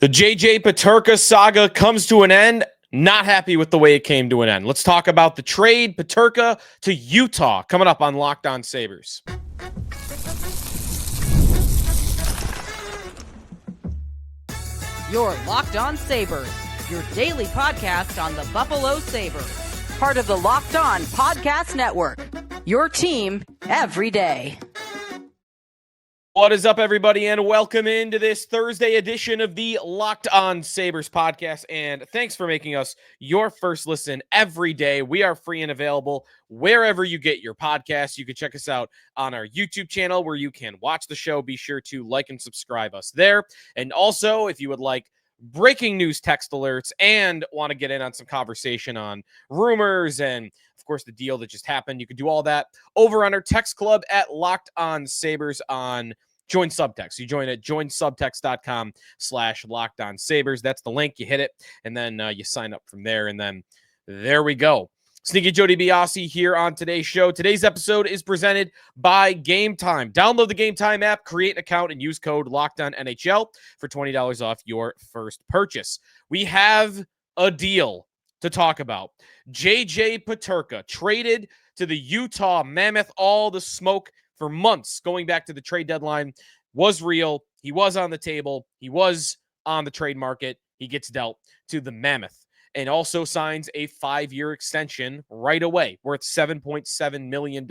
The JJ Peterka saga comes to an end. Not happy with the way it came to an end. Let's talk about the trade, Peterka to Utah, coming up on Locked On Sabres. You're Locked On Sabres, your daily podcast on the Buffalo Sabres. Part of the Locked On Podcast Network, your team every day. What is up, everybody, and welcome into this Thursday edition of the Locked On Sabres podcast, and thanks for making us your first listen every day. We are free and available wherever you get your podcasts. You can check us out on our YouTube channel where you can watch the show. Be sure to like and subscribe us there. And also, if you would like breaking news text alerts and want to get in on some conversation on rumors and, of course, the deal that just happened, you can do all that over on our text club at Locked On Sabres on Join Subtext. You join at joinsubtext.com/Locked On Sabres. That's the link. You hit it, and then you sign up from there, and then there we go. Sneaky Joe DiBiase here on today's show. Today's episode is presented by Game Time. Download the Game Time app, create an account, and use code LOCKEDONNHL for $20 off your first purchase. We have a deal to talk about. JJ Peterka traded to the Utah Mammoth. All the smoke for months going back to the trade deadline was real. He was on the table. He was on the trade market. He gets dealt to the Mammoth and also signs a 5-year extension right away worth $7.7 million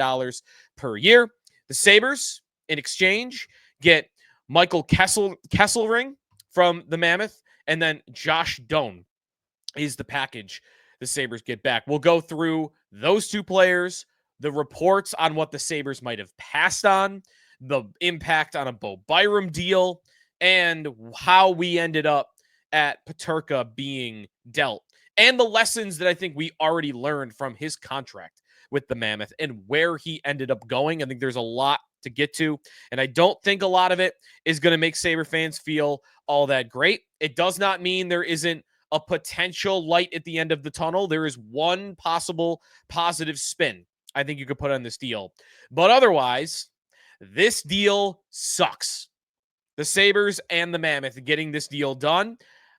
per year. The Sabres, in exchange, get Michael Kesselring from the Mammoth, and then Josh Doan is the package the Sabres get back. We'll go through those two players, the reports on what the Sabres might have passed on, the impact on a Bowen Byram deal, and how we ended up at Peterka being dealt, and the lessons that I think we already learned from his contract with the Mammoth and where he ended up going. I think there's a lot to get to, and I don't think a lot of it is going to make Sabre fans feel all that great. It does not mean there isn't a potential light at the end of the tunnel. There is one possible positive spin I think you could put on this deal. But otherwise, this deal sucks. The Sabres and the Mammoth getting this deal done.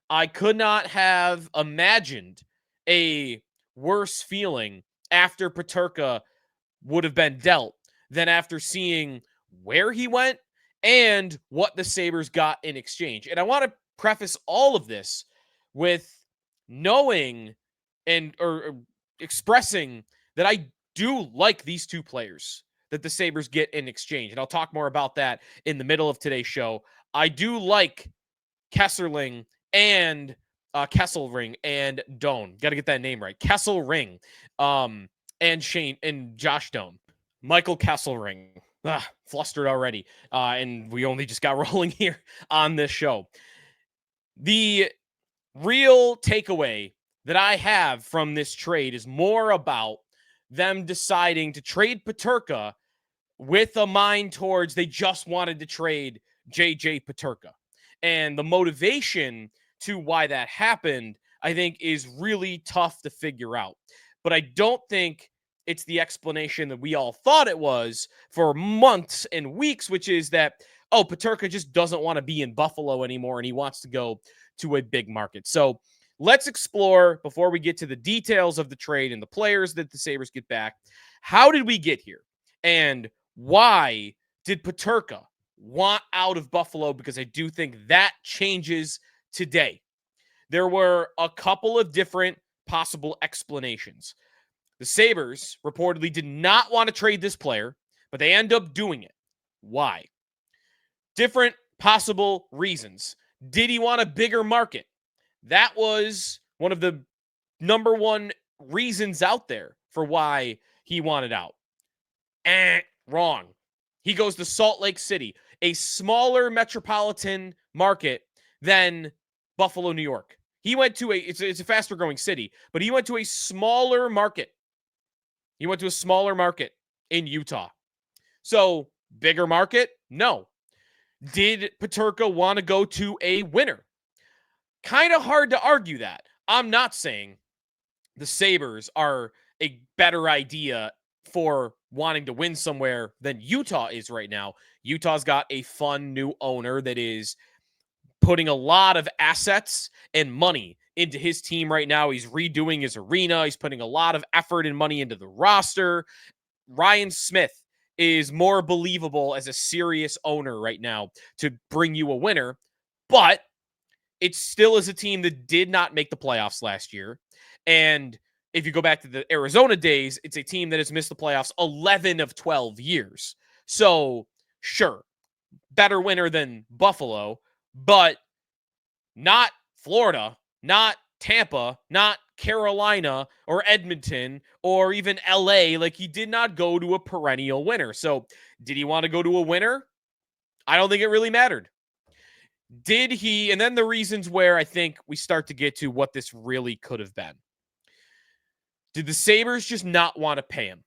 I could not have imagined a worse feeling after Peterka would have been dealt than after seeing where he went and what the Sabres got in exchange. And I want to preface all of this with knowing or expressing that I do like these two players that the Sabres get in exchange. And I'll talk more about that in the middle of today's show. I do like Kesselring and Kesselring and Doan. Got to get that name right. Kesselring and Shane and Josh Doan. Michael Kesselring. Flustered already. And we only just got rolling here on this show. The real takeaway that I have from this trade is more about them deciding to trade Peterka with a mind towards they just wanted to trade JJ Peterka. And the motivation to why that happened, I think, is really tough to figure out. But I don't think it's the explanation that we all thought it was for months and weeks, which is that, oh, Peterka just doesn't want to be in Buffalo anymore and he wants to go to a big market. So let's explore, before we get to the details of the trade and the players that the Sabres get back, how did we get here? And why did Peterka want out of Buffalo? Because I do think that changes today. There were a couple of different possible explanations. The Sabres reportedly did not want to trade this player, but they end up doing it. Why? Different possible reasons. Did he want a bigger market? That was one of the number one reasons out there for why he wanted out. Wrong. He goes to Salt Lake City, a smaller metropolitan market than Buffalo, New York. He went to it's a faster growing city, but he went to a smaller market. He went to a smaller market in Utah. So, bigger market? No. Did Peterka want to go to a winner? Kind of hard to argue that. I'm not saying the Sabres are a better idea for wanting to win somewhere than Utah is right now. Utah's got a fun new owner that is putting a lot of assets and money into his team right now. He's redoing his arena. He's putting a lot of effort and money into the roster. Ryan Smith is more believable as a serious owner right now to bring you a winner, but it still is a team that did not make the playoffs last year. And if you go back to the Arizona days, it's a team that has missed the playoffs 11 of 12 years. So, sure, better winner than Buffalo, but not Florida, not Tampa, not Carolina or Edmonton or even LA. Like, he did not go to a perennial winner. So, did he want to go to a winner? I don't think it really mattered. Did he? And then the reasons where I think we start to get to what this really could have been. Did the Sabres just not want to pay him?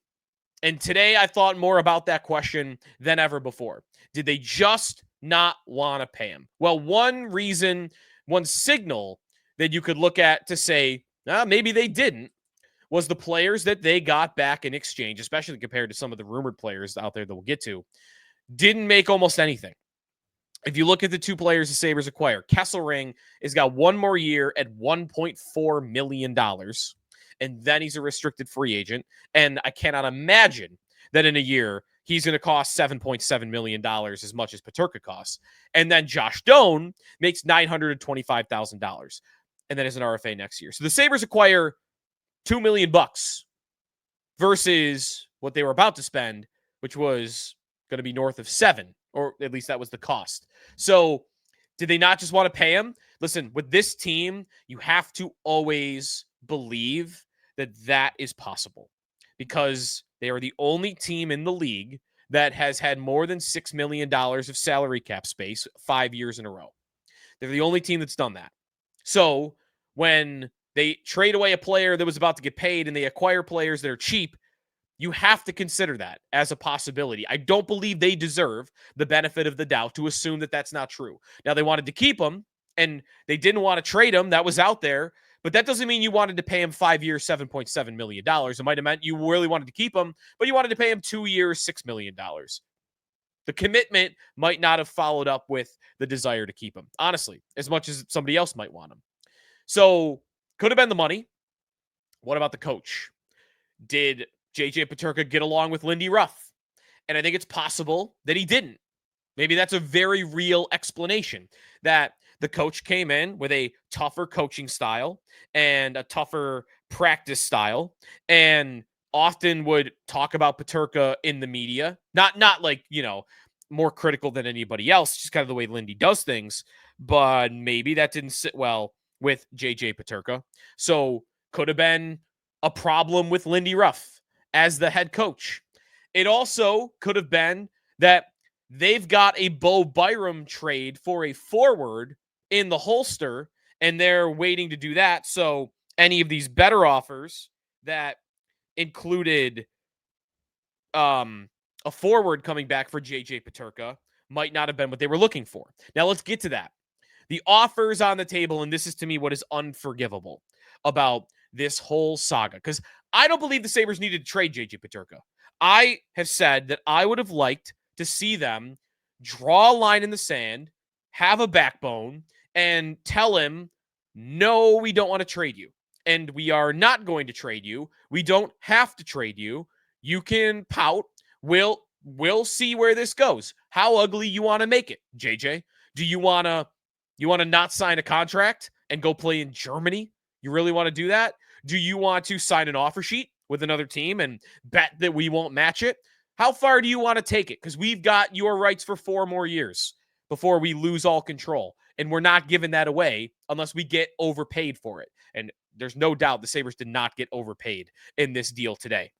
And today I thought more about that question than ever before. Did they just not want to pay him? Well, one reason, one signal that you could look at to say, maybe they didn't, was the players that they got back in exchange, especially compared to some of the rumored players out there that we'll get to, didn't make almost anything. If you look at the two players the Sabres acquire, Kesselring has got one more year at $1.4 million, and then he's a restricted free agent. And I cannot imagine that in a year he's going to cost $7.7 million, as much as Peterka costs. And then Josh Doan makes $925,000, and then is an RFA next year. So the Sabres acquire $2 million versus what they were about to spend, which was going to be north of $7 million. Or at least that was the cost. So did they not just want to pay him? Listen, with this team, you have to always believe that that is possible because they are the only team in the league that has had more than $6 million of salary cap space 5 years in a row. They're the only team that's done that. So when they trade away a player that was about to get paid and they acquire players that are cheap, you have to consider that as a possibility. I don't believe they deserve the benefit of the doubt to assume that that's not true. Now, they wanted to keep him, and they didn't want to trade him. That was out there. But that doesn't mean you wanted to pay him 5 years, $7.7 million. It might have meant you really wanted to keep him, but you wanted to pay him 2 years, $6 million. The commitment might not have followed up with the desire to keep him, honestly, as much as somebody else might want him. So, could have been the money. What about the coach? Did JJ Peterka get along with Lindy Ruff? And I think it's possible that he didn't. Maybe that's a very real explanation, that the coach came in with a tougher coaching style and a tougher practice style and often would talk about Peterka in the media. Not like, more critical than anybody else, just kind of the way Lindy does things. But maybe that didn't sit well with JJ Peterka. So could have been a problem with Lindy Ruff as the head coach. It also could have been that they've got a Bowen Byram trade for a forward in the holster, and they're waiting to do that. So any of these better offers that included a forward coming back for JJ Peterka might not have been what they were looking for. Now let's get to that. The offers on the table, and this is to me what is unforgivable about this whole saga, because I don't believe the Sabres needed to trade JJ Peterka. I have said that I would have liked to see them draw a line in the sand, have a backbone, and tell him, no, we don't want to trade you. And we are not going to trade you. We don't have to trade you. You can pout. We'll see where this goes. How ugly you want to make it, JJ? Do you want to not sign a contract and go play in Germany? You really want to do that? Do you want to sign an offer sheet with another team and bet that we won't match it? How far do you want to take it? Because we've got your rights for 4 more years before we lose all control. And we're not giving that away unless we get overpaid for it. And there's no doubt the Sabres did not get overpaid in this deal today.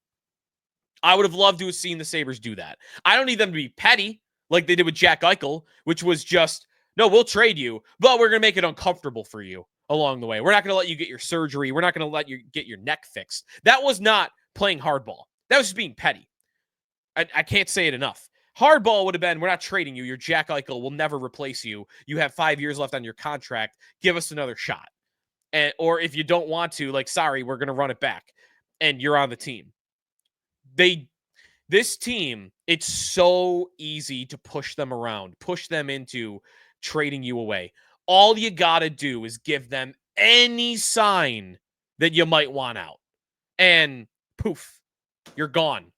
I would have loved to have seen the Sabres do that. I don't need them to be petty like they did with Jack Eichel, which was just, no, we'll trade you, but we're going to make it uncomfortable for you along the way. We're not going to let you get your surgery. We're not going to let you get your neck fixed. That was not playing hardball. That was just being petty. I can't say it enough. Hardball would have been, we're not trading you. You're Jack Eichel. We'll never replace you. You have 5 years left on your contract. Give us another shot. Or if you don't want to, sorry, we're going to run it back. And you're on the team. This team, it's so easy to push them around, push them into trading you away. All you got to do is give them any sign that you might want out. And poof, you're gone.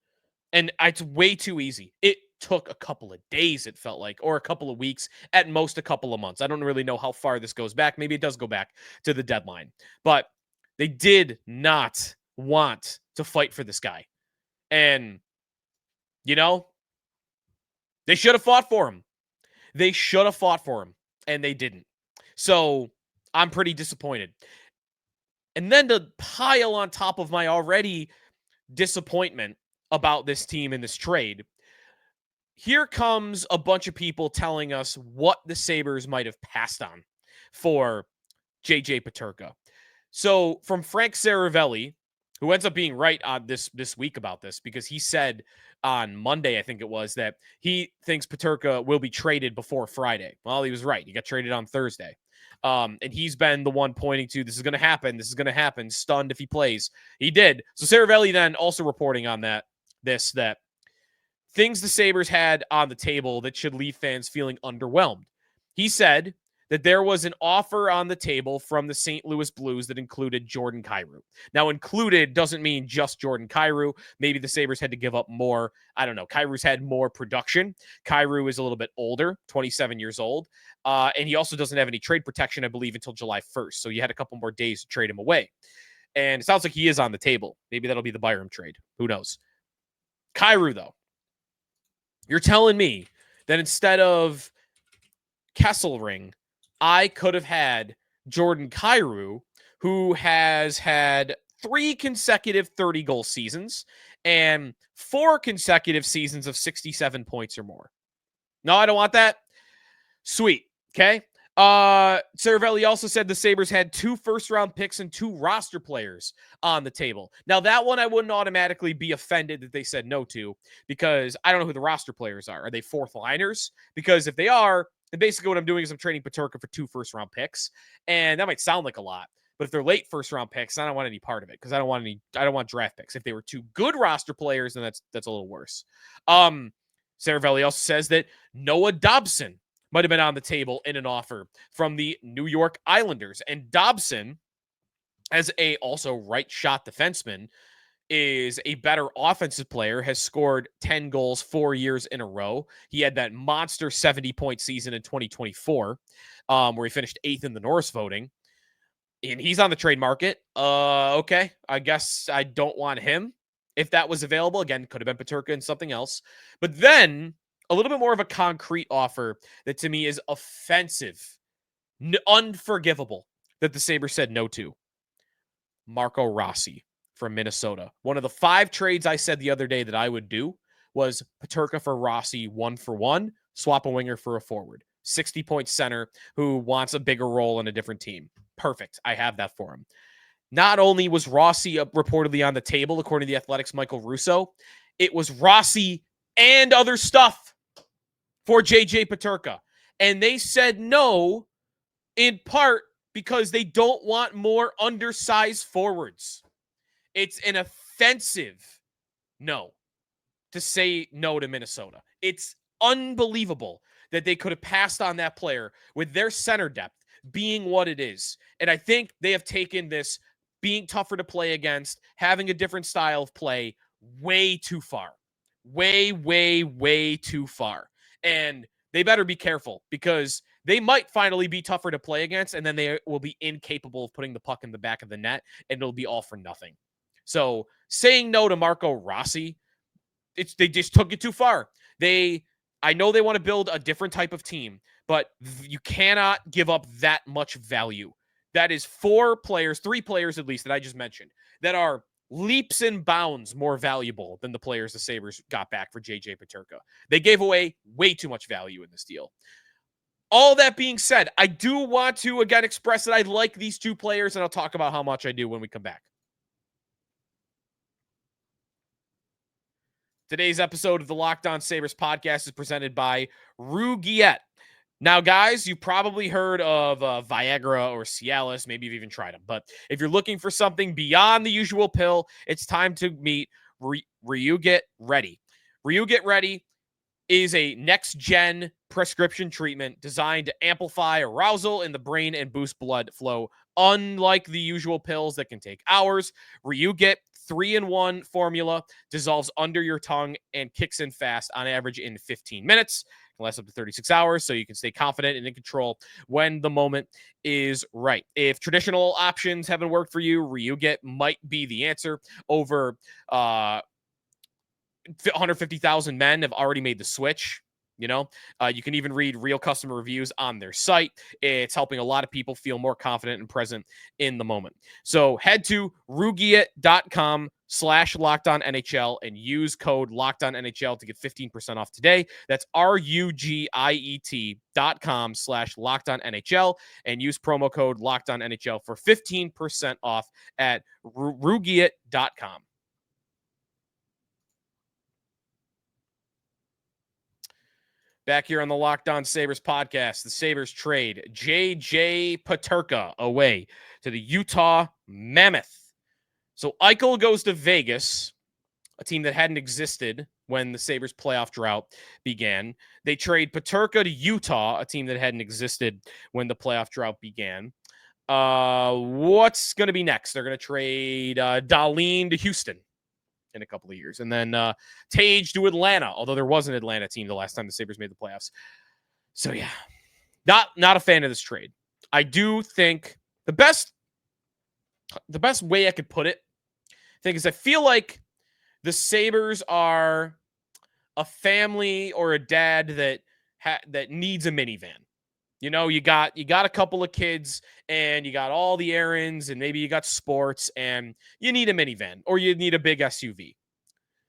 And it's way too easy. It took a couple of days, it felt like, or a couple of weeks, at most a couple of months. I don't really know how far this goes back. Maybe it does go back to the deadline. But they did not want to fight for this guy. And, they should have fought for him. They should have fought for him, and they didn't. So I'm pretty disappointed. And then to pile on top of my already disappointment about this team in this trade, here comes a bunch of people telling us what the Sabres might have passed on for JJ Peterka. So from Frank Saravelli, who ends up being right on this week about this, because he said on Monday, I think it was, that he thinks Peterka will be traded before Friday. Well, he was right. He got traded on Thursday. And he's been the one pointing to, this is going to happen. This is going to happen. Stunned if he plays. He did. So Saravelli then also reporting on that things the Sabres had on the table that should leave fans feeling underwhelmed. He said that there was an offer on the table from the St. Louis Blues that included Jordan Kyrou. Now, included doesn't mean just Jordan Kyrou. Maybe the Sabres had to give up more. I don't know. Kyrou's had more production. Kyrou is a little bit older, 27 years old. And he also doesn't have any trade protection, I believe, until July 1st. So you had a couple more days to trade him away. And it sounds like he is on the table. Maybe that'll be the Byram trade. Who knows? Kyrou, though. You're telling me that instead of Kesselring, I could have had Jordan Kyrou, who has had 3 consecutive 30-goal seasons and 4 consecutive seasons of 67 points or more. No, I don't want that. Sweet. Okay. Saravelli also said the Sabres had 2 first-round picks and 2 roster players on the table. Now, that one I wouldn't automatically be offended that they said no to, because I don't know who the roster players are. Are they fourth liners? Because if they are, then basically what I'm doing is I'm trading Peterka for 2 first-round picks, and that might sound like a lot. But if they're late first-round picks, I don't want any part of it, because I don't want draft picks. If they were 2 good roster players, then that's a little worse. Saravelli also says that Noah Dobson might have been on the table in an offer from the New York Islanders. And Dobson, as a also right shot defenseman, is a better offensive player, has scored 10 goals 4 years in a row. He had that monster 70-point season in 2024, where he finished 8th in the Norris voting. And he's on the trade market. Okay, I guess I don't want him. If that was available, again, could have been Peterka and something else. But then a little bit more of a concrete offer that to me is offensive, unforgivable, that the Sabres said no to. Marco Rossi from Minnesota. One of the 5 trades I said the other day that I would do was Peterka for Rossi 1-for-1, swap a winger for a forward. 60-point center who wants a bigger role in a different team. Perfect. I have that for him. Not only was Rossi reportedly on the table, according to the Athletic's Michael Russo, it was Rossi and other stuff for JJ Peterka. And they said no, in part because they don't want more undersized forwards. It's an offensive no to say no to Minnesota. It's unbelievable that they could have passed on that player with their center depth being what it is. And I think they have taken this being tougher to play against, having a different style of play way too far. Way, way, way too far. And they better be careful, because they might finally be tougher to play against, and then they will be incapable of putting the puck in the back of the net, and it'll be all for nothing. So saying no to Marco Rossi, they just took it too far. I know they want to build a different type of team, but you cannot give up that much value. That is 3 players at least that I just mentioned, that are leaps and bounds more valuable than the players the Sabres got back for JJ Peterka. They gave away way too much value in this deal. All that being said, I do want to again express that I like these 2 players, and I'll talk about how much I do when we come back. Today's episode of the Locked On Sabres podcast is presented by Rugiet. Now, guys, you've probably heard of Viagra or Cialis. Maybe you've even tried them. But if you're looking for something beyond the usual pill, it's time to meet Rugiet Ready. Rugiet Ready is a next-gen prescription treatment designed to amplify arousal in the brain and boost blood flow. Unlike the usual pills that can take hours, Ryuget 3-in-1 formula dissolves under your tongue and kicks in fast, on average in 15 minutes. It can last up to 36 hours, so you can stay confident and in control when the moment is right. If traditional options haven't worked for you, Ryuget might be the answer. Over 150,000 men have already made the switch. You can even read real customer reviews on their site. It's helping a lot of people feel more confident and present in the moment. So head to rugiet.com/LockedOnNHL and use code LockedOnNHL to get 15% off today. That's RUGIET.com/LockedOnNHL and use promo code LockedOnNHL for 15% off at rugiet.com. Back here on the Locked On Sabres podcast, the Sabres trade JJ Peterka away to the Utah Mammoth. So Eichel goes to Vegas, a team that hadn't existed when the Sabres playoff drought began. They trade Peterka to Utah, a team that hadn't existed when the playoff drought began. What's going to be next? They're going to trade Dahlin to Houston in a couple of years. And then Tage to Atlanta, although there was an Atlanta team the last time the Sabres made the playoffs. So yeah, not a fan of this trade. I do think the best way I could put it, is I feel like the Sabres are a family or a dad that needs a minivan. You got a couple of kids and you got all the errands and maybe you got sports and you need a minivan or you need a big SUV.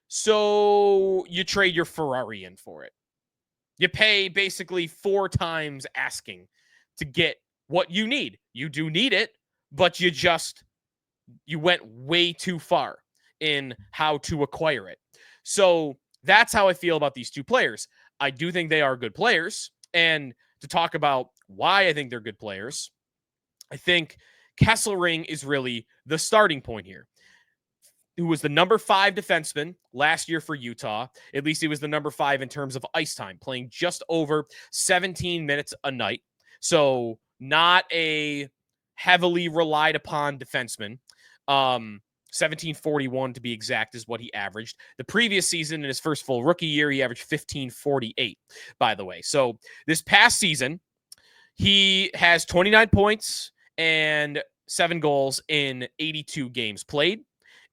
So you trade your Ferrari in for it. You pay basically 4 times asking to get what you need. You do need it, but you went way too far in how to acquire it. So that's how I feel about these two players. I do think they are good players. And to talk about why I think they're good players, I think Kesselring is really the starting point here. Who was the number 5 defenseman last year for Utah. At least he was the number 5 in terms of ice time, playing just over 17 minutes a night. So not a heavily relied upon defenseman. 1741 to be exact is what he averaged. The previous season, in his first full rookie year, he averaged 1548, by the way. So this past season, he has 29 points and 7 goals in 82 games played.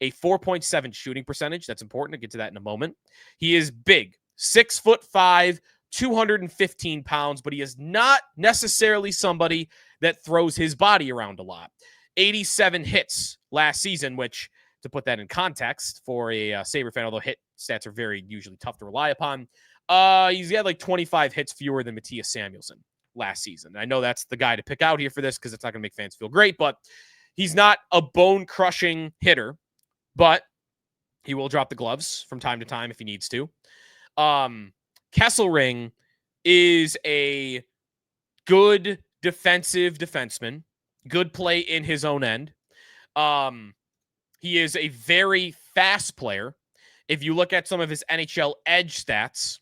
A 4.7 shooting percentage. That's important. I'll get to that in a moment. He is big, 6'5", 215 pounds, but he is not necessarily somebody that throws his body around a lot. 87 hits last season, which, to put that in context for a Sabre fan, although hit stats are usually tough to rely upon, he's got like 25 hits fewer than Mattias Samuelsson last season. I know that's the guy to pick out here for this because it's not going to make fans feel great, but he's not a bone-crushing hitter, but he will drop the gloves from time to time if he needs to. Kesselring is a good defensive defenseman, good play in his own end. He is a very fast player. If you look at some of his NHL edge stats,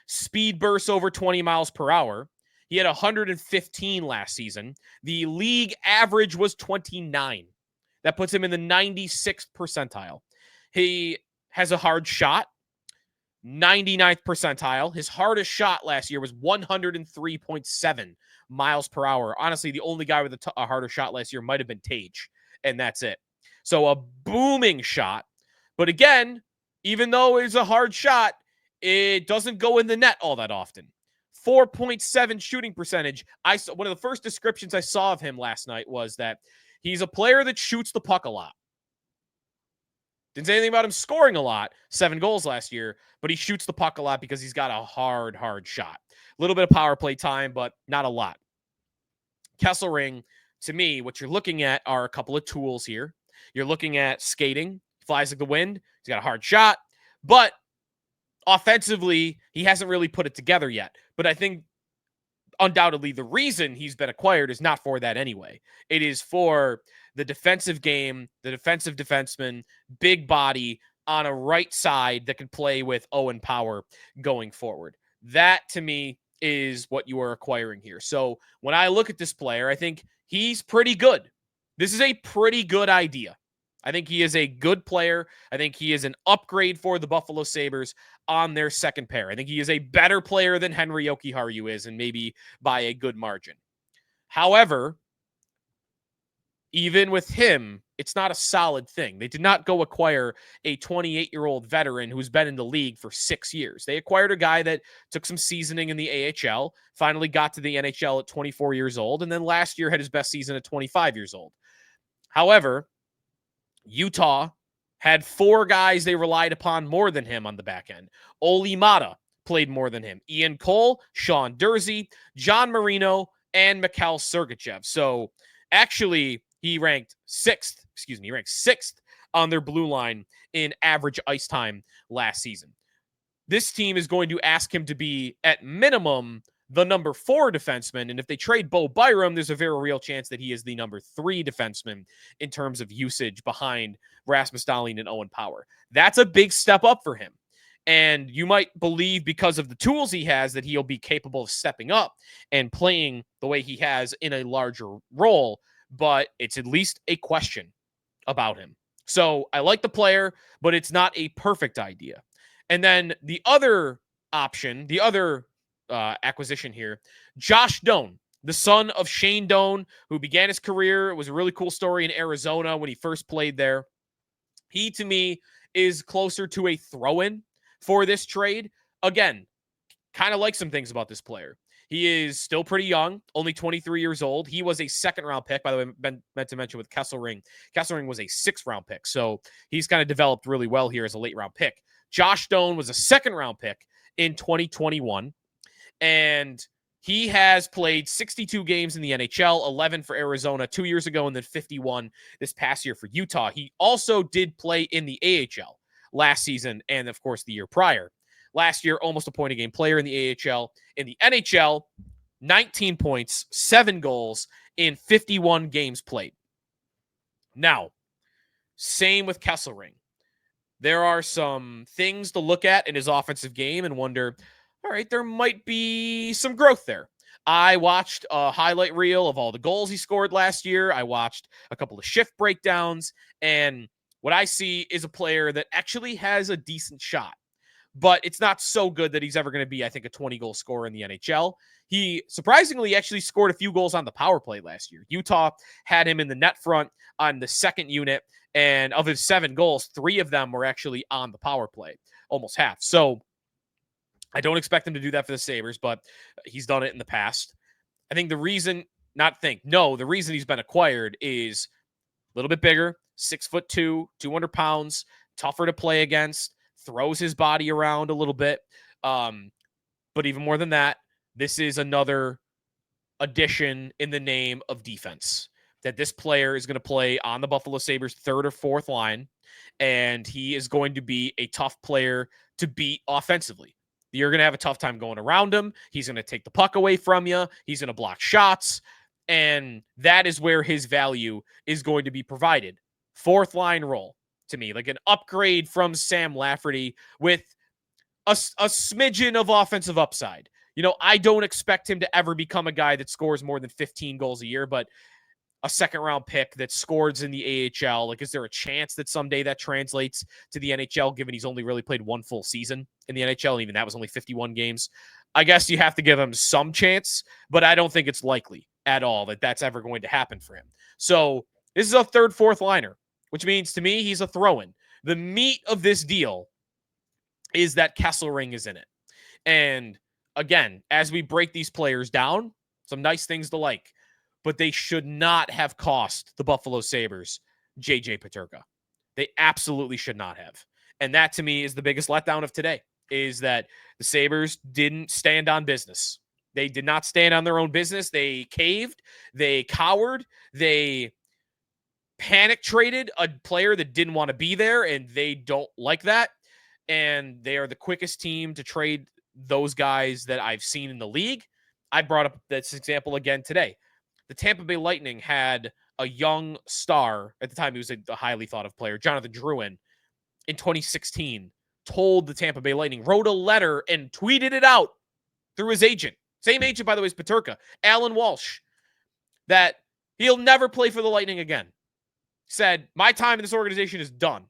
speed bursts over 20 miles per hour. He had 115 last season. The league average was 29. That puts him in the 96th percentile. He has a hard shot, 99th percentile. His hardest shot last year was 103.7 miles per hour. Honestly, the only guy with a harder shot last year might have been Tage, and that's it. So a booming shot. But again, even though it's a hard shot, it doesn't go in the net all that often. 4.7 shooting percentage. One of the first descriptions I saw of him last night was that he's a player that shoots the puck a lot. Didn't say anything about him scoring a lot, 7 goals last year, but he shoots the puck a lot because he's got a hard shot. A little bit of power play time, but not a lot. Kesselring, to me, what you're looking at are a couple of tools here. You're looking at skating, flies like the wind. He's got a hard shot, but offensively, he hasn't really put it together yet. But I think undoubtedly the reason he's been acquired is not for that anyway. It is for the defensive game, the defensive defenseman, big body on a right side that can play with Owen Power going forward. That, to me, is what you are acquiring here. So when I look at this player, I think he's pretty good. This is a pretty good idea. I think he is a good player. I think he is an upgrade for the Buffalo Sabres on their second pair. I think he is a better player than Henry Jokiharju is, and maybe by a good margin. However, even with him, it's not a solid thing. They did not go acquire a 28-year-old veteran who's been in the league for 6 years. They acquired a guy that took some seasoning in the AHL, finally got to the NHL at 24 years old, and then last year had his best season at 25 years old. However, Utah had 4 guys they relied upon more than him on the back end. Oli Mata played more than him. Ian Cole, Sean Dursey, John Marino, and Mikhail Sergachev. So actually, he ranked sixth on their blue line in average ice time last season. This team is going to ask him to be, at minimum, the number 4 defenseman. And if they trade Bowen Byram, there's a very real chance that he is the number 3 defenseman in terms of usage behind Rasmus Dahlin and Owen Power. That's a big step up for him. And you might believe because of the tools he has that he'll be capable of stepping up and playing the way he has in a larger role, but it's at least a question about him. So I like the player, but it's not a perfect idea. And then the other option, the other acquisition here, Josh Doan, the son of Shane Doan, who began his career. It was a really cool story in Arizona when he first played there. He, to me, is closer to a throw-in for this trade. Again, kind of like some things about this player. He is still pretty young, only 23 years old. He was a second-round pick, by the way, meant to mention with Kesselring. Kesselring was a 6th-round pick, so he's kind of developed really well here as a late-round pick. Josh Doan was a 2nd-round pick in 2021, and he has played 62 games in the NHL, 11 for Arizona 2 years ago, and then 51 this past year for Utah. He also did play in the AHL last season and, of course, the year prior. Last year, almost a point-a-game player in the AHL. In the NHL, 19 points, 7 goals in 51 games played. Now, same with Kesselring. There are some things to look at in his offensive game and wonder, all right, there might be some growth there. I watched a highlight reel of all the goals he scored last year. I watched a couple of shift breakdowns, and what I see is a player that actually has a decent shot. But it's not so good that he's ever going to be, I think, a 20-goal scorer in the NHL. He surprisingly actually scored a few goals on the power play last year. Utah had him in the net front on the second unit, and of his 7 goals, 3 of them were actually on the power play, almost half. So I don't expect him to do that for the Sabres, but he's done it in the past. I think the reason he's been acquired is a little bit bigger, 6'2", 200 pounds, tougher to play against, throws his body around a little bit. But even more than that, this is another addition in the name of defense, that this player is going to play on the Buffalo Sabres 3rd or 4th line, and he is going to be a tough player to beat offensively. You're going to have a tough time going around him. He's going to take the puck away from you. He's going to block shots, and that is where his value is going to be provided. 4th line role. To me, like an upgrade from Sam Lafferty with a smidgen of offensive upside. You know, I don't expect him to ever become a guy that scores more than 15 goals a year, but a 2nd-round pick that scores in the AHL, like, is there a chance that someday that translates to the NHL, given he's only really played 1 full season in the NHL, and even that was only 51 games? I guess you have to give him some chance, but I don't think it's likely at all that that's ever going to happen for him. So this is a 3rd, 4th liner, which means to me he's a throw-in. The meat of this deal is that Kesselring is in it. And again, as we break these players down, some nice things to like, but they should not have cost the Buffalo Sabres JJ Peterka. They absolutely should not have. And that to me is the biggest letdown of today, is that the Sabres didn't stand on business. They did not stand on their own business. They caved. They cowered. They panic traded a player that didn't want to be there, and they don't like that. And they are the quickest team to trade those guys that I've seen in the league. I brought up this example again today. The Tampa Bay Lightning had a young star at the time. He was a highly thought of player, Jonathan Drouin, in 2016, told the Tampa Bay Lightning, wrote a letter and tweeted it out through his agent, Same agent, by the way, as Peterka, Alan Walsh, that he'll never play for the Lightning again. Said, my time in this organization is done.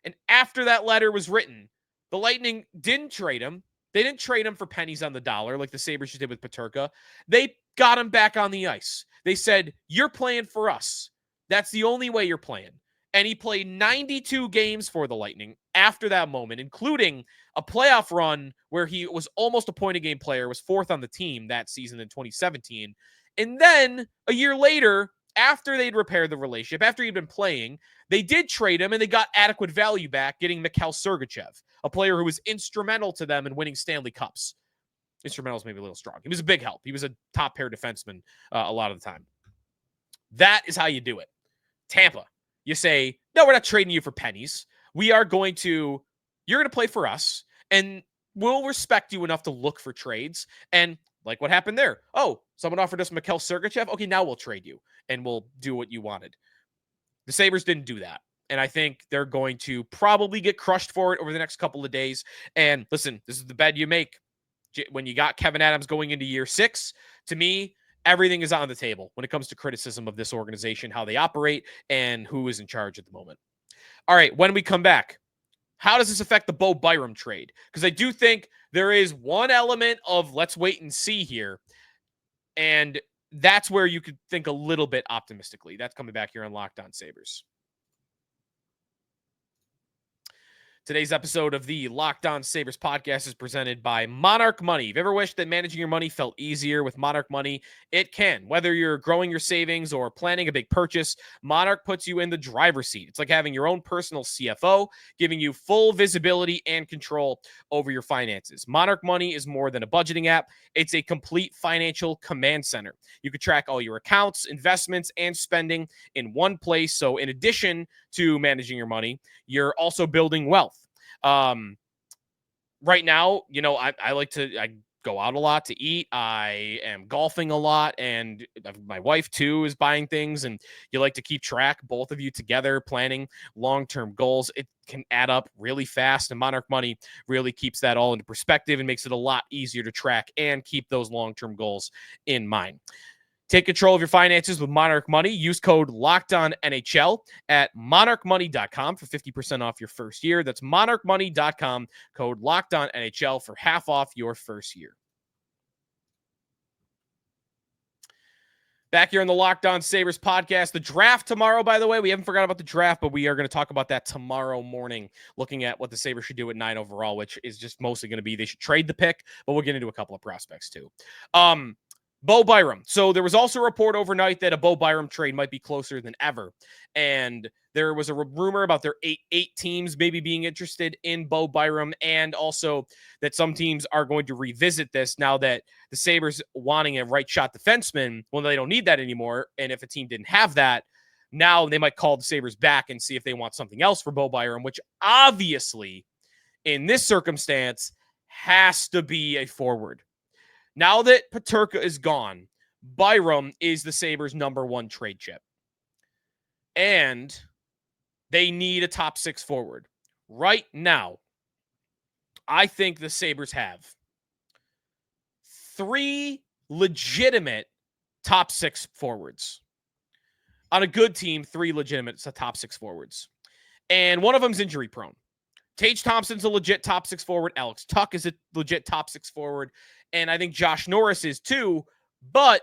And after that letter was written, the Lightning didn't trade him. They didn't trade him for pennies on the dollar like the Sabres just did with Peterka. They got him back on the ice. They said, you're playing for us. That's the only way you're playing. And he played 92 games for the Lightning after that moment, including a playoff run where he was almost a point-a-game player, was fourth on the team that season in 2017. And then a year later, after they'd repaired the relationship, after he'd been playing, they did trade him and they got adequate value back, getting Mikhail Sergachev, a player who was instrumental to them in winning Stanley Cups. Instrumental is maybe a little strong. He was a big help. He was a top pair defenseman a lot of the time. That is how you do it. Tampa, you say, no, we're not trading you for pennies. You're going to play for us, and we'll respect you enough to look for trades. And like what happened there. Oh, someone offered us Mikhail Sergachev. Okay, now we'll trade you, and we'll do what you wanted. The Sabres didn't do that. And I think they're going to probably get crushed for it over the next couple of days. And listen, this is the bet you make. When you got Kevin Adams going into year 6, to me, everything is on the table when it comes to criticism of this organization, how they operate, and who is in charge at the moment. All right, when we come back, how does this affect the Bowen Byram trade? Because I do think there is one element of let's wait and see here. And that's where you could think a little bit optimistically. That's coming back here on Locked On Sabres. Today's episode of the Locked On Sabres podcast is presented by Monarch Money. If you ever wished that managing your money felt easier with Monarch Money, it can. Whether you're growing your savings or planning a big purchase, Monarch puts you in the driver's seat. It's like having your own personal CFO, giving you full visibility and control over your finances. Monarch Money is more than a budgeting app. It's a complete financial command center. You can track all your accounts, investments, and spending in one place. So in addition to managing your money, you're also building wealth. Right now, I go out a lot to eat. I am golfing a lot, and my wife too is buying things, and you like to keep track, both of you together, planning long-term goals. It can add up really fast, and Monarch Money really keeps that all into perspective and makes it a lot easier to track and keep those long-term goals in mind. Take control of your finances with Monarch Money. Use code LOCKEDONNHL at monarchmoney.com for 50% off your first year. That's monarchmoney.com, code LOCKEDONNHL for half off your first year. Back here on the Locked On Sabres podcast. The draft tomorrow, by the way. We haven't forgot about the draft, but we are going to talk about that tomorrow morning, looking at what the Sabres should do at 9 overall, which is just mostly going to be they should trade the pick, but we'll get into a couple of prospects too. Bowen Byram. So there was also a report overnight that a Bowen Byram trade might be closer than ever. And there was a rumor about their eight teams maybe being interested in Bowen Byram, and also that some teams are going to revisit this now that the Sabres wanting a right shot defenseman, well, they don't need that anymore. And if a team didn't have that, now they might call the Sabres back and see if they want something else for Bowen Byram, which obviously in this circumstance has to be a forward. Now that Peterka is gone, Byram is the Sabres' number 1 trade chip. And they need a top 6 forward. Right now, I think the Sabres have 3 legitimate top 6 forwards. On a good team, 3 legitimate top 6 forwards. And one of them's injury prone. Tage Thompson's a legit top 6 forward. Alex Tuch is a legit top 6 forward. And I think Josh Norris is too, but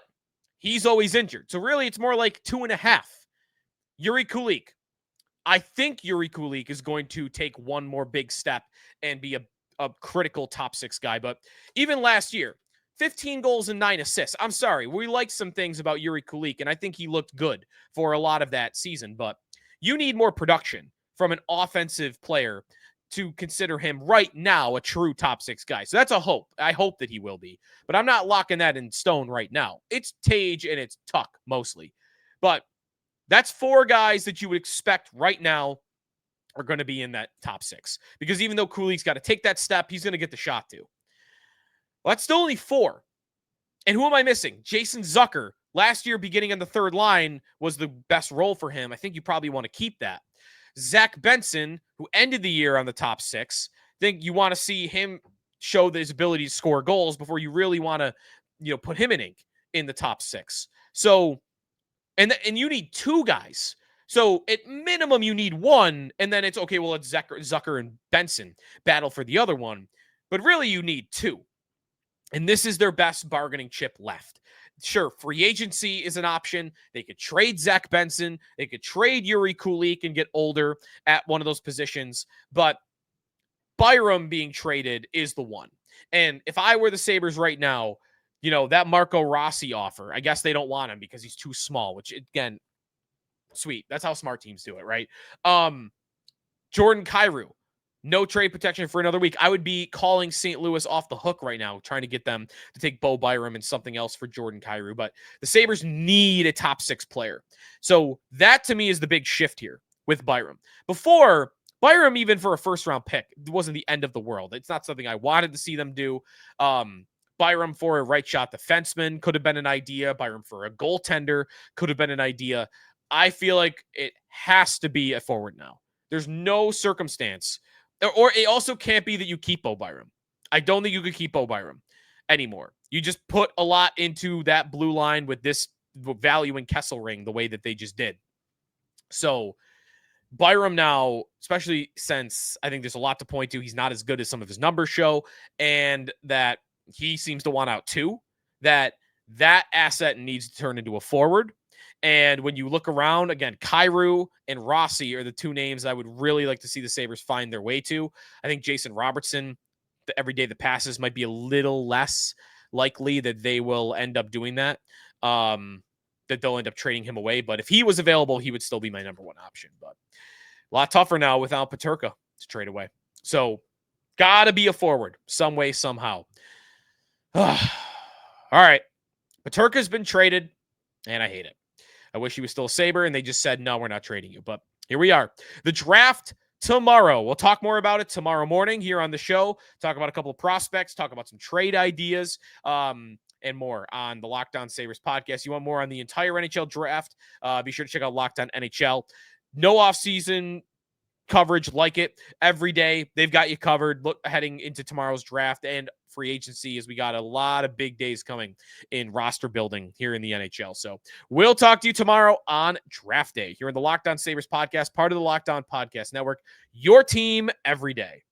he's always injured. So really, it's more like 2.5. Yuri Kulik. I think Yuri Kulik is going to take one more big step and be a critical top 6 guy. But even last year, 15 goals and 9 assists. I'm sorry. We liked some things about Yuri Kulik, and I think he looked good for a lot of that season. But you need more production from an offensive player to consider him right now a true top 6 guy. So that's a hope. I hope that he will be. But I'm not locking that in stone right now. It's Tage and it's Tuch mostly. But that's 4 guys that you would expect right now are going to be in that top 6. Because even though Kulik's got to take that step, he's going to get the shot too. Well, that's still only 4. And who am I missing? Jason Zucker. Last year, beginning on the 3rd line was the best role for him. I think you probably want to keep that. Zach Benson, who ended the year on the top 6, think you want to see him show his ability to score goals before you really want to put him in ink in the top 6. So, and you need 2 guys. So at minimum, you need 1, and then it's okay. Well, it's Zucker and Benson battle for the other one, but really you need 2. And this is their best bargaining chip left. Sure, free agency is an option. They could trade Zach Benson. They could trade Yuri Kulik and get older at one of those positions. But Byram being traded is the one. And if I were the Sabres right now, that Marco Rossi offer, I guess they don't want him because he's too small, which, again, sweet. That's how smart teams do it, right? Jordan Kyrou, no trade protection for another week. I would be calling St. Louis off the hook right now, trying to get them to take Bowen Byram and something else for Jordan Kyrou. But the Sabres need a top 6 player. So that, to me, is the big shift here with Byram. Before, Byram, even for a first-round pick, wasn't the end of the world. It's not something I wanted to see them do. Byram for a right-shot defenseman could have been an idea. Byram for a goaltender could have been an idea. I feel like it has to be a forward now. There's no circumstance. Or it also can't be that you keep Bowen Byram. I don't think you could keep Bowen Byram anymore. You just put a lot into that blue line with this value in Kesselring the way that they just did. So Byram now, especially since I think there's a lot to point to, he's not as good as some of his numbers show, and that he seems to want out too, that asset needs to turn into a forward. And when you look around, again, Kyrou and Rossi are the 2 names I would really like to see the Sabres find their way to. I think Jason Robertson, every day that passes, might be a little less likely that they will end up doing that, that they'll end up trading him away. But if he was available, he would still be my number 1 option. But a lot tougher now without Peterka to trade away. So got to be a forward some way, somehow. All right. Peterka's been traded, and I hate it. I wish he was still a Sabre, and they just said, no, we're not trading you. But here we are. The draft tomorrow. We'll talk more about it tomorrow morning here on the show. Talk about a couple of prospects, talk about some trade ideas, and more on the Locked On Sabres podcast. You want more on the entire NHL draft? Be sure to check out Locked On NHL. No offseason coverage like it every day. They've got you covered. Look, heading into tomorrow's draft and free agency, as we got a lot of big days coming in roster building here in the NHL. So we'll talk to you tomorrow on draft day here in the Locked On Sabres podcast, part of the Locked On Podcast Network, your team every day.